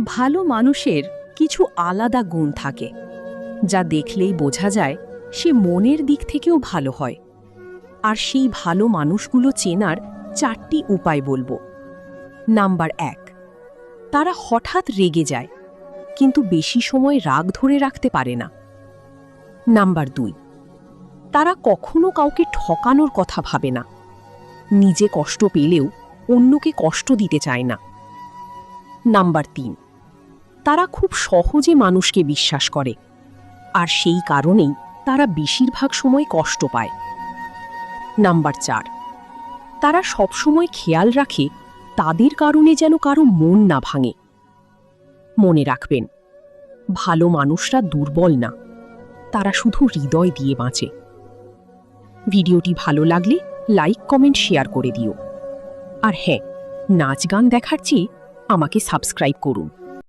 ভালো মানুষের কিছু আলাদা গুণ থাকে যা দেখলেই বোঝা যায় সে মনের দিক থেকেও ভালো হয়। আর সেই ভালো মানুষগুলো চেনার 4টি উপায় বলবো। নাম্বার 1, তারা হঠাৎ রেগে যায় কিন্তু বেশি সময় রাগ ধরে রাখতে পারে না। নাম্বার 2, তারা কখনো কাউকে ঠকানোর কথা ভাবে না, নিজে কষ্ট পেলেও অন্যকে কষ্ট দিতে চায় না। নাম্বার 3, তারা খুব সহজে মানুষকে বিশ্বাস করে, আর সেই কারণেই তারা বেশিরভাগ সময় কষ্ট পায়। নাম্বার 4, তারা সবসময় খেয়াল রাখে তাদের কারণে যেন কারো মন না ভাঙে। মনে রাখবেন, ভালো মানুষরা দুর্বল না, তারা শুধু হৃদয় দিয়ে বাঁচে। ভিডিওটি ভালো লাগলে লাইক, কমেন্ট, শেয়ার করে দিও। আর হ্যাঁ, নাচ গান দেখার চেয়ে আমাকে সাবস্ক্রাইব করুন।